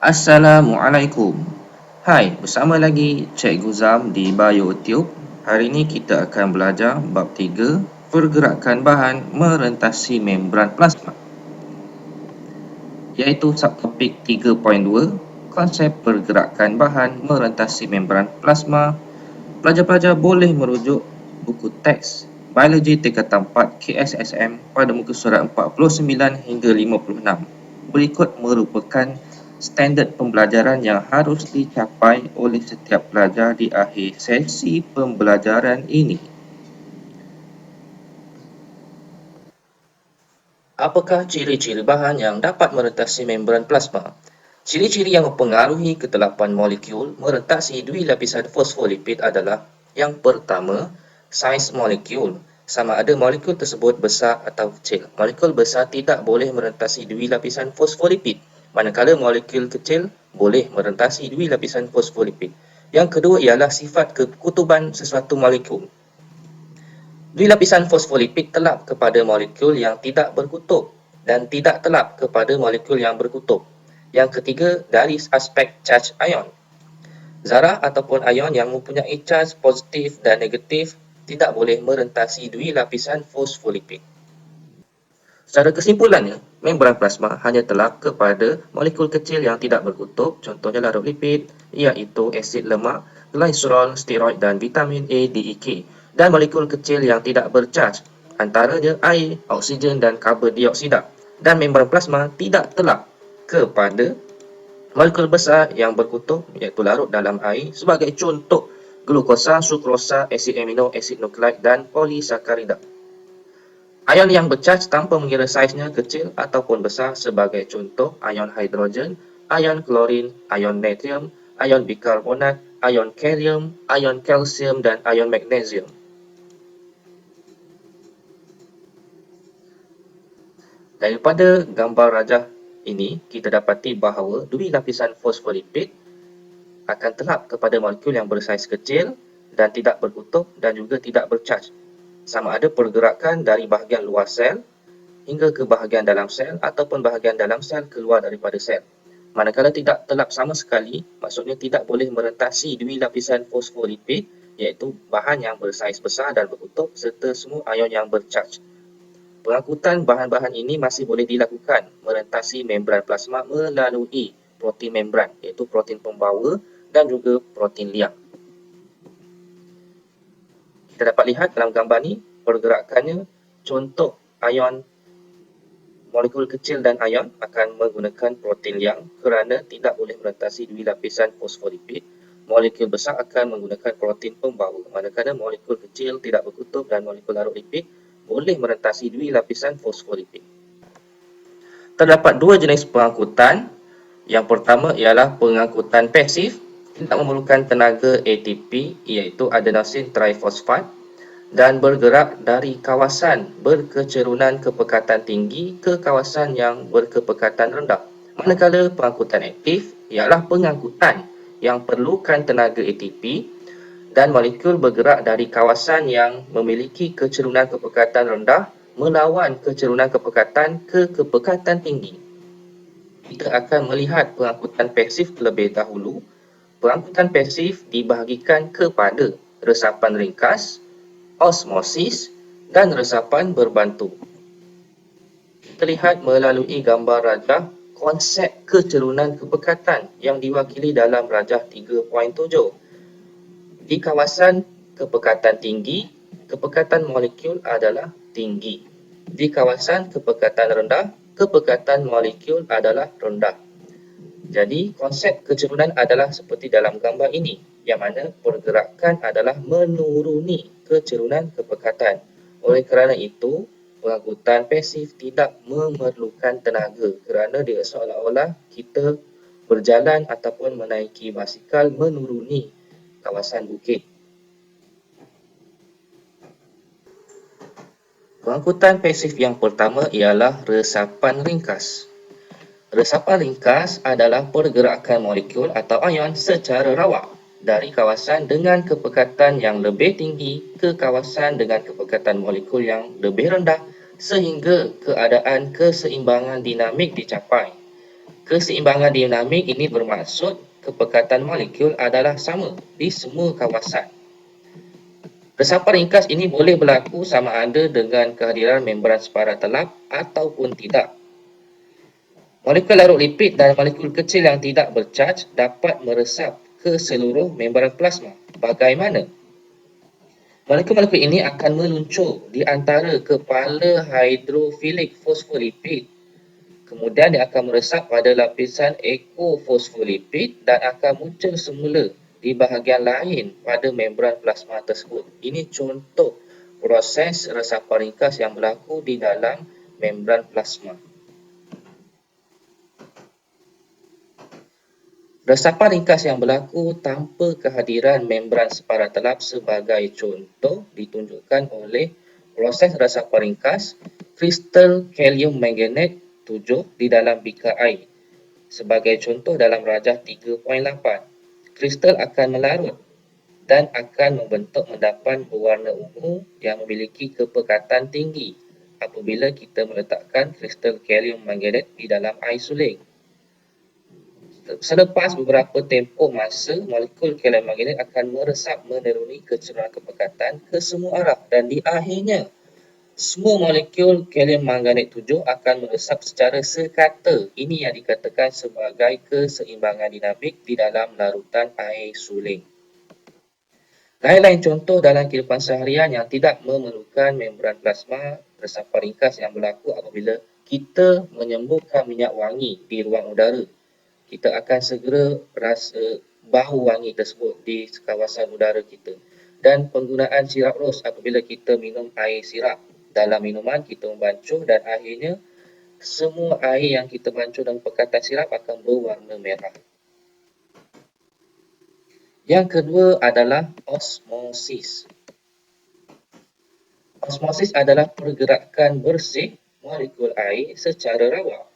Assalamualaikum. Hai, bersama lagi Cikgu Zam di BioTube. Hari ini kita akan belajar bab 3, pergerakan bahan merentasi membran plasma, iaitu subtopik 3.2, konsep pergerakan bahan merentasi membran plasma. Pelajar-pelajar boleh merujuk buku teks Biologi Tingkatan 4 KSSM pada muka surat 49 hingga 56. Berikut merupakan standard pembelajaran yang harus dicapai oleh setiap pelajar di akhir sesi pembelajaran ini. Apakah ciri-ciri bahan yang dapat merentasi membran plasma? Ciri-ciri yang mempengaruhi ketelapan molekul merentasi dui lapisan fosfolipid adalah: yang pertama, saiz molekul. Sama ada molekul tersebut besar atau kecil. Molekul besar tidak boleh merentasi dui lapisan fosfolipid, manakala molekul kecil boleh merentasi dui lapisan fosfolipid. Yang kedua ialah sifat kekutuban sesuatu molekul. Dui lapisan fosfolipid telap kepada molekul yang tidak berkutub dan tidak telap kepada molekul yang berkutub. Yang ketiga, dari aspek charge ion. Zarah ataupun ion yang mempunyai charge positif dan negatif tidak boleh merentasi dui lapisan fosfolipid. Secara kesimpulannya, membran plasma hanya telap kepada molekul kecil yang tidak berkutub, contohnya larut lipid, iaitu asid lemak, glycerol, steroid dan vitamin A, D, E, K, dan molekul kecil yang tidak bercaj, antaranya air, oksigen dan karbon dioksida. Dan membran plasma tidak telap kepada molekul besar yang berkutub, iaitu larut dalam air, sebagai contoh glukosa, sukrosa, asid amino, asid nukleik dan polisakarida. Ion yang bercaj tanpa mengira saiznya kecil ataupun besar, sebagai contoh ion hidrogen, ion klorin, ion natrium, ion bikarbonat, ion kalium, ion kalsium dan ion magnesium. Daripada gambar rajah ini, kita dapati bahawa dui lapisan fosfolipid akan telap kepada molekul yang bersaiz kecil dan tidak berkutub dan juga tidak bercaj. Sama ada pergerakan dari bahagian luar sel hingga ke bahagian dalam sel ataupun bahagian dalam sel keluar daripada sel. Manakala tidak telap sama sekali, maksudnya tidak boleh merentasi dui lapisan fosfolipid, iaitu bahan yang bersaiz besar dan berkutub serta semua ion yang bercaj. Pengangkutan bahan-bahan ini masih boleh dilakukan merentasi membran plasma melalui protein membran, iaitu protein pembawa dan juga protein liang. Kita dapat lihat dalam gambar ni pergerakannya. Contoh ion molekul kecil dan ion akan menggunakan protein liang kerana tidak boleh merentasi dui lapisan fosfolipid. Molekul besar akan menggunakan protein pembawa, manakala molekul kecil tidak berkutub dan molekul larut lipid boleh merentasi dui lapisan fosfolipid. Terdapat dua jenis pengangkutan. Yang pertama ialah pengangkutan pasif, tidak memerlukan tenaga ATP, iaitu adenosine trifosfat, dan bergerak dari kawasan berkecerunan kepekatan tinggi ke kawasan yang berkepekatan rendah. Manakala pengangkutan aktif ialah pengangkutan yang perlukan tenaga ATP dan molekul bergerak dari kawasan yang memiliki kecerunan kepekatan rendah melawan kecerunan kepekatan ke kepekatan tinggi. Kita akan melihat pengangkutan pasif terlebih dahulu. Pengangkutan pasif dibahagikan kepada resapan ringkas, osmosis dan resapan berbantu. Kita lihat melalui gambar rajah konsep kecerunan kepekatan yang diwakili dalam rajah 3.7. Di kawasan kepekatan tinggi, kepekatan molekul adalah tinggi. Di kawasan kepekatan rendah, kepekatan molekul adalah rendah. Jadi, konsep kecerunan adalah seperti dalam gambar ini, yang mana pergerakan adalah menuruni kecerunan kepekatan. Oleh kerana itu, pengangkutan pasif tidak memerlukan tenaga kerana dia seolah-olah kita berjalan ataupun menaiki basikal menuruni kawasan bukit. Pengangkutan pasif yang pertama ialah resapan ringkas. Resapan ringkas adalah pergerakan molekul atau ion secara rawak dari kawasan dengan kepekatan yang lebih tinggi ke kawasan dengan kepekatan molekul yang lebih rendah sehingga keadaan keseimbangan dinamik dicapai. Keseimbangan dinamik ini bermaksud kepekatan molekul adalah sama di semua kawasan. Resapan ringkas ini boleh berlaku sama ada dengan kehadiran membran separuh telap ataupun tidak. Molekul larut lipid dan molekul kecil yang tidak bercaj dapat meresap ke seluruh membran plasma. Bagaimana? Molekul-molekul ini akan meluncur di antara kepala hidrofilik fosfolipid. Kemudian dia akan meresap pada lapisan ekofosfolipid dan akan muncul semula di bahagian lain pada membran plasma tersebut. Ini contoh proses resapan ringkas yang berlaku di dalam membran plasma. Resapan ringkas yang berlaku tanpa kehadiran membran separuh telap sebagai contoh ditunjukkan oleh proses resapan ringkas kristal kalium manganat 7 di dalam bikar air. Sebagai contoh dalam rajah 3.8, kristal akan melarut dan akan membentuk endapan berwarna ungu yang memiliki kepekatan tinggi apabila kita meletakkan kristal kalium manganat di dalam air suling. Selepas beberapa tempoh masa, molekul kalium manganat akan meresap meneruni kecenderungan kepekatan ke semua arah dan di akhirnya semua molekul kalium manganat 7 akan meresap secara sekata. Ini yang dikatakan sebagai keseimbangan dinamik di dalam larutan air suling. Lain-lain contoh dalam kehidupan seharian yang tidak memerlukan membran plasma resapan ringkas yang berlaku apabila kita menyemburkan minyak wangi di ruang udara. Kita akan segera rasa bau wangi tersebut di kawasan udara kita. Dan penggunaan sirap ros apabila kita minum air sirap. Dalam minuman kita membancuh dan akhirnya semua air yang kita bancuh dalam pekatan sirap akan berwarna merah. Yang kedua adalah osmosis. Osmosis adalah pergerakan bersih molekul air secara rawak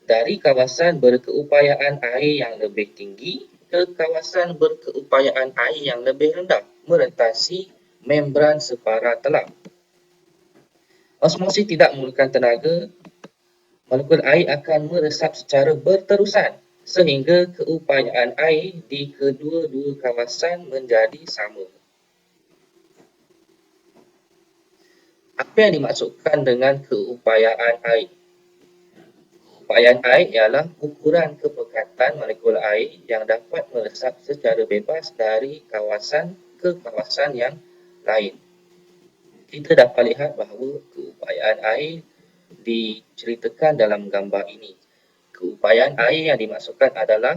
dari kawasan berkeupayaan air yang lebih tinggi ke kawasan berkeupayaan air yang lebih rendah merentasi membran separuh telap. Osmosis tidak memerlukan tenaga, molekul air akan meresap secara berterusan sehingga keupayaan air di kedua-dua kawasan menjadi sama. Apa yang dimaksudkan dengan keupayaan air? Keupayaan air ialah ukuran kepekatan molekul air yang dapat meresap secara bebas dari kawasan ke kawasan yang lain. Kita dapat lihat bahawa keupayaan air diceritakan dalam gambar ini. Keupayaan air yang dimaksudkan adalah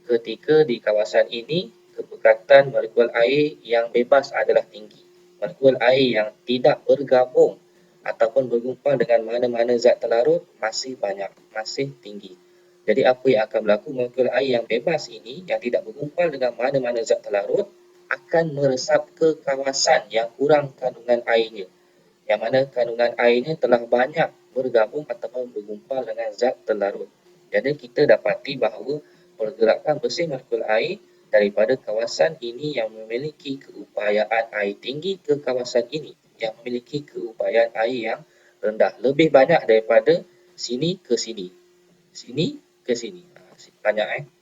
ketika di kawasan ini kepekatan molekul air yang bebas adalah tinggi. Molekul air yang tidak bergabung ataupun bergumpal dengan mana-mana zat terlarut masih banyak, masih tinggi. Jadi apa yang akan berlaku, molekul air yang bebas ini yang tidak bergumpal dengan mana-mana zat terlarut akan meresap ke kawasan yang kurang kandungan airnya, yang mana kandungan airnya telah banyak bergabung ataupun bergumpal dengan zat terlarut. Jadi kita dapati bahawa pergerakan bersih molekul air daripada kawasan ini yang memiliki keupayaan air tinggi ke kawasan ini yang memiliki keupayaan air yang rendah, lebih banyak daripada sini ke sini, sini ke sini. Banyak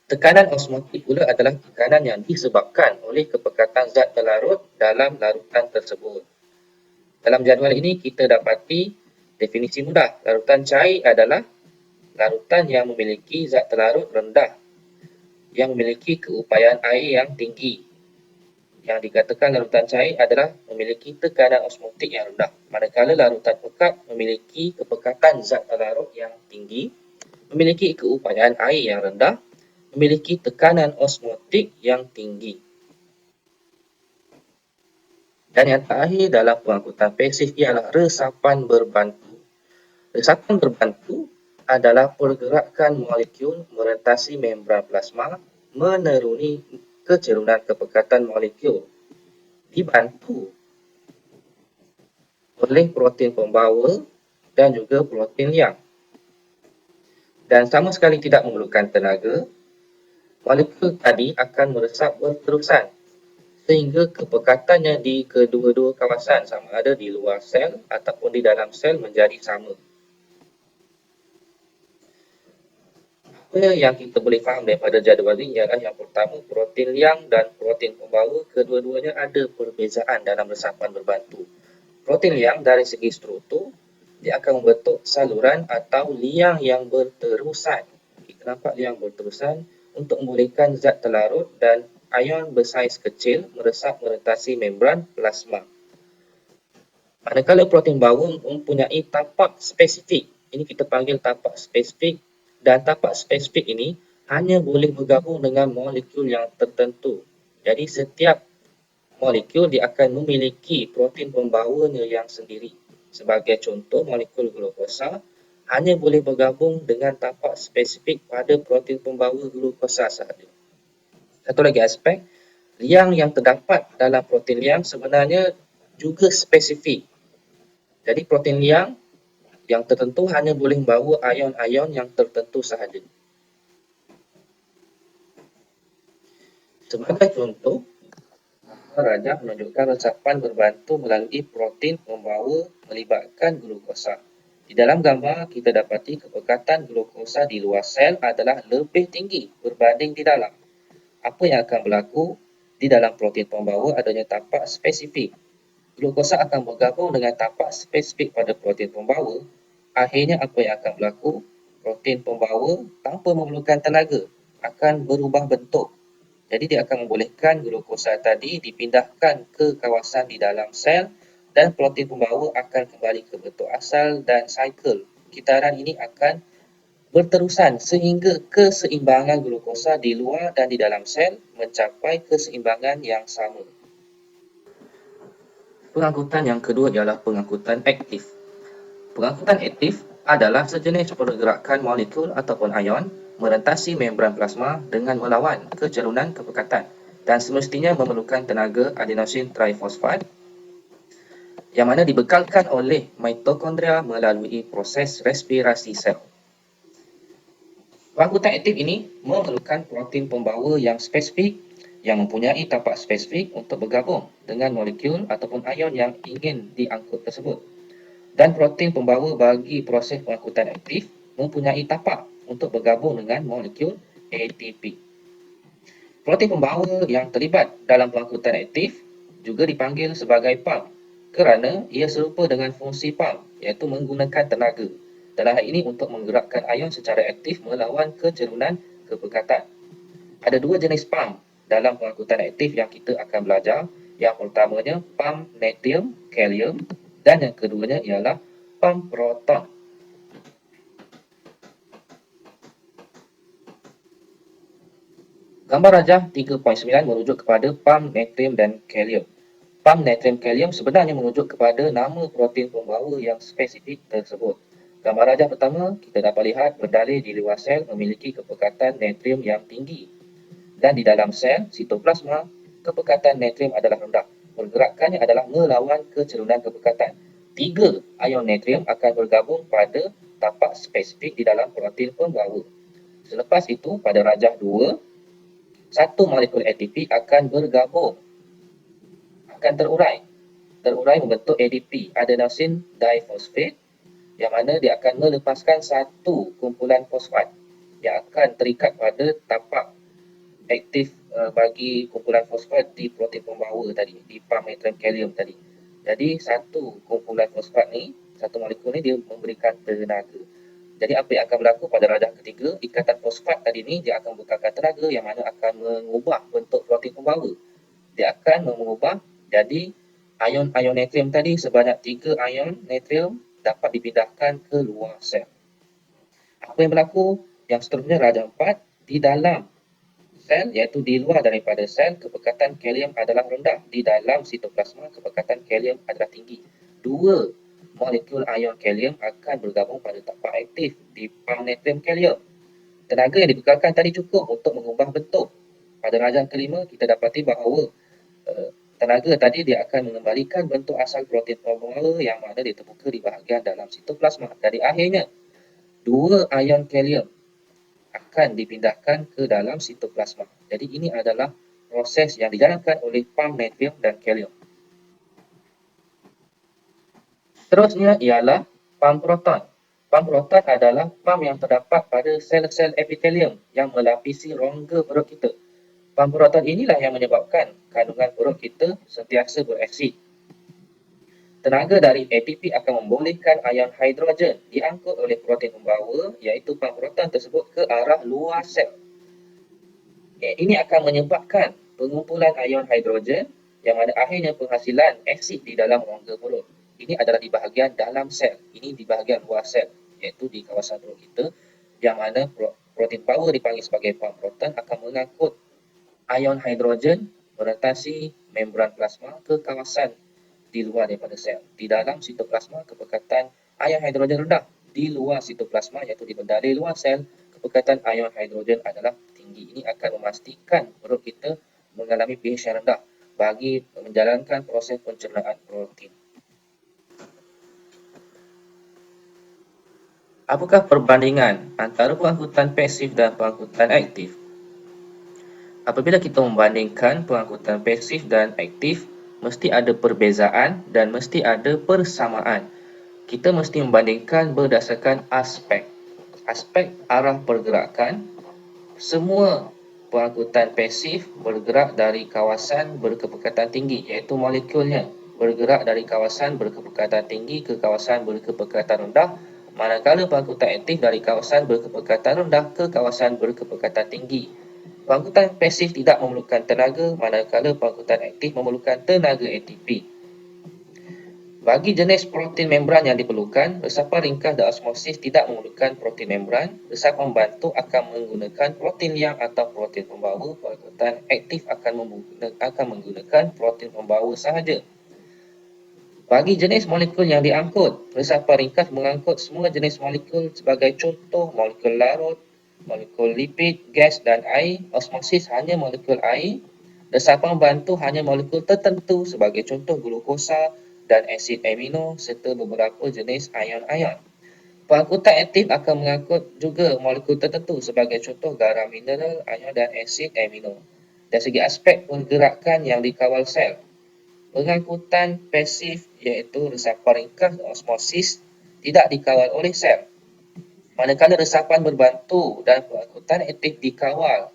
Tekanan osmotik pula adalah tekanan yang disebabkan oleh kepekatan zat terlarut dalam larutan tersebut. Dalam jadual ini kita dapati definisi mudah. Larutan cair adalah larutan yang memiliki zat terlarut rendah yang memiliki keupayaan air yang tinggi. Yang dikatakan larutan cair adalah memiliki tekanan osmotik yang rendah. Manakala larutan pekat memiliki kepekatan zat terlarut yang tinggi, memiliki keupayaan air yang rendah, memiliki tekanan osmotik yang tinggi. Dan yang terakhir dalam pengangkutan pasif ialah resapan berbantu. Resapan berbantu adalah pergerakan molekul merentasi membran plasma meneruni kecenderungan kepekatan molekul dibantu oleh protein pembawa dan juga protein liang. Dan sama sekali tidak memerlukan tenaga, molekul tadi akan meresap berterusan sehingga kepekatannya di kedua-dua kawasan sama ada di luar sel ataupun di dalam sel menjadi sama. Apa yang kita boleh faham daripada jadual ini ialah yang pertama, protein liang dan protein pembawa kedua-duanya ada perbezaan dalam resapan berbantu. Protein liang dari segi struktur, dia akan membentuk saluran atau liang yang berterusan. Kita nampak liang berterusan untuk membolehkan zat terlarut dan ion bersaiz kecil meresap merentasi membran plasma. Manakala protein bawa mempunyai tapak spesifik, ini kita panggil tapak spesifik, dan tapak spesifik ini hanya boleh bergabung dengan molekul yang tertentu. Jadi setiap molekul dia akan memiliki protein pembawanya yang sendiri. Sebagai contoh, molekul glukosa hanya boleh bergabung dengan tapak spesifik pada protein pembawa glukosa sahaja. Satu lagi aspek, liang yang terdapat dalam protein liang sebenarnya juga spesifik. Jadi protein liang yang tertentu hanya boleh membawa ion-ion yang tertentu sahaja. Sebagai contoh, Rajah menunjukkan resapan berbantu melalui protein pembawa melibatkan glukosa. Di dalam gambar, kita dapati kepekatan glukosa di luar sel adalah lebih tinggi berbanding di dalam. Apa yang akan berlaku? Di dalam protein pembawa adanya tapak spesifik. Glukosa akan bergabung dengan tapak spesifik pada protein pembawa. Akhirnya apa yang akan berlaku? Protein pembawa tanpa memerlukan tenaga akan berubah bentuk. Jadi dia akan membolehkan glukosa tadi dipindahkan ke kawasan di dalam sel dan protein pembawa akan kembali ke bentuk asal dan cycle. Kitaran ini akan berterusan sehingga keseimbangan glukosa di luar dan di dalam sel mencapai keseimbangan yang sama. Pengangkutan yang kedua ialah pengangkutan aktif. Pengangkutan aktif adalah sejenis pergerakan molekul ataupun ion merentasi membran plasma dengan melawan kecerunan kepekatan dan semestinya memerlukan tenaga adenosin trifosfat yang mana dibekalkan oleh mitokondria melalui proses respirasi sel. Pengangkutan aktif ini memerlukan protein pembawa yang spesifik yang mempunyai tapak spesifik untuk bergabung dengan molekul ataupun ion yang ingin diangkut tersebut. Dan protein pembawa bagi proses pengangkutan aktif mempunyai tapak untuk bergabung dengan molekul ATP. Protein pembawa yang terlibat dalam pengangkutan aktif juga dipanggil sebagai pump kerana ia serupa dengan fungsi pump iaitu menggunakan tenaga. Dalam hal ini untuk menggerakkan ion secara aktif melawan kecerunan kepekatan. Ada dua jenis pump dalam pengangkutan aktif yang kita akan belajar. Yang pertamanya pump natrium kalium dan yang keduanya ialah pump proton. Gambar rajah 3.9 merujuk kepada pump natrium dan kalium. Pump natrium kalium sebenarnya merujuk kepada nama protein pembawa yang spesifik tersebut. Gambar rajah pertama kita dapat lihat berdalih di luar sel memiliki kepekatan natrium yang tinggi. Dan di dalam sel, sitoplasma, kepekatan natrium adalah rendah. Pergerakannya adalah melawan kecerunan kepekatan. 3 ion natrium akan bergabung pada tapak spesifik di dalam protein pembawa. Selepas itu, pada rajah 2, satu molekul ATP akan bergabung, akan terurai membentuk ADP, adenosine diphosphate, yang mana dia akan melepaskan satu kumpulan fosfat yang akan terikat pada tapak aktif bagi kumpulan fosfat di protein pembawa tadi, di pump natrium kalium tadi. Jadi satu kumpulan fosfat ni, satu molekul ni dia memberikan tenaga. Jadi apa yang akan berlaku pada rajah ketiga, ikatan fosfat tadi ni dia akan bekalkan tenaga yang mana akan mengubah bentuk protein pembawa. Dia akan mengubah jadi ion-ion natrium tadi sebanyak 3 ion natrium dapat dipindahkan ke luar sel. Apa yang berlaku? Yang seterusnya rajah 4, di dalam sel iaitu di luar daripada sel, kepekatan kalium adalah rendah. Di dalam sitoplasma, kepekatan kalium adalah tinggi. Dua molekul ion kalium akan bergabung pada tapak aktif di pump natrium kalium. Tenaga yang dibekalkan tadi cukup untuk mengubah bentuk. Pada rajah kelima, kita dapati bahawa tenaga tadi dia akan mengembalikan bentuk asal protein pembawa yang mana dia terbuka di bahagian dalam sitoplasma. Jadi akhirnya, dua ion kalium akan dipindahkan ke dalam sitoplasma. Jadi ini adalah proses yang dijalankan oleh pump natrium dan kalium. Terusnya ialah pump proton. Pam proton adalah pam yang terdapat pada sel-sel epitelium yang melapisi rongga perut kita. Pam proton inilah yang menyebabkan kandungan perut kita sentiasa beraksid. Tenaga dari ATP akan membolehkan ion hidrogen diangkut oleh protein pembawa iaitu pam proton tersebut ke arah luar sel. Ini akan menyebabkan pengumpulan ion hidrogen yang mana akhirnya penghasilan aksid di dalam rongga perut. Ini adalah di bahagian dalam sel. Ini di bahagian luar sel iaitu di kawasan perut kita yang mana protein power dipanggil sebagai pam proton akan mengangkut ion hidrogen merentasi membran plasma ke kawasan di luar daripada sel. Di dalam sitoplasma, kepekatan ion hidrogen rendah. Di luar sitoplasma, iaitu di bendalai luar sel, kepekatan ion hidrogen adalah tinggi. Ini akan memastikan perut kita mengalami pH yang rendah bagi menjalankan proses pencernaan protein. Apakah perbandingan antara pengangkutan pasif dan pengangkutan aktif? Apabila kita membandingkan pengangkutan pasif dan aktif, mesti ada perbezaan dan mesti ada persamaan. Kita mesti membandingkan berdasarkan aspek. Aspek arah pergerakan, semua pengangkutan pasif bergerak dari kawasan berkepekatan tinggi iaitu molekulnya bergerak dari kawasan berkepekatan tinggi ke kawasan berkepekatan rendah, manakala pengangkutan aktif dari kawasan berkepekatan rendah ke kawasan berkepekatan tinggi. Pengangkutan pasif tidak memerlukan tenaga, manakala pengangkutan aktif memerlukan tenaga ATP. Bagi jenis protein membran yang diperlukan, resapan ringkas dan osmosis tidak memerlukan protein membran. Resapan bantu akan menggunakan protein liang atau protein pembawa. Pengangkutan aktif akan menggunakan protein pembawa sahaja. Bagi jenis molekul yang diangkut, resapan ringkas mengangkut semua jenis molekul sebagai contoh molekul larut, molekul lipid, gas dan air. Osmosis hanya molekul air. Resapan bantu hanya molekul tertentu sebagai contoh glukosa dan asid amino serta beberapa jenis ion-ion. Pengangkutan aktif akan mengangkut juga molekul tertentu sebagai contoh garam mineral, ion dan asid amino. Dari segi aspek pergerakan yang dikawal sel, pengangkutan pasif iaitu resapan ringkas dan osmosis tidak dikawal oleh sel. Manakala resapan berbantu dan pengangkutan aktif dikawal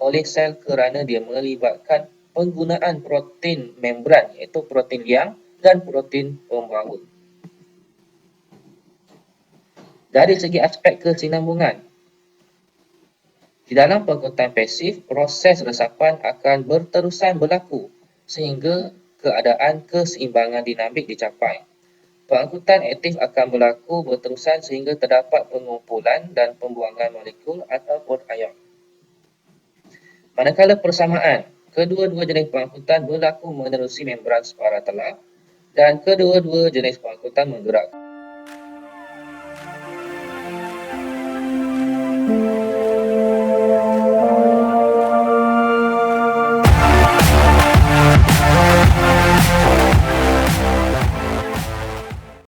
oleh sel kerana dia melibatkan penggunaan protein membran iaitu protein liang dan protein pembawa. Dari segi aspek kesinambungan, di dalam pengangkutan pasif, proses resapan akan berterusan berlaku sehingga keadaan keseimbangan dinamik dicapai. Pengangkutan aktif akan berlaku berterusan sehingga terdapat pengumpulan dan pembuangan molekul ataupun ion. Manakala persamaan, kedua-dua jenis pengangkutan berlaku menerusi membran separah telak dan kedua-dua jenis pengangkutan menggerak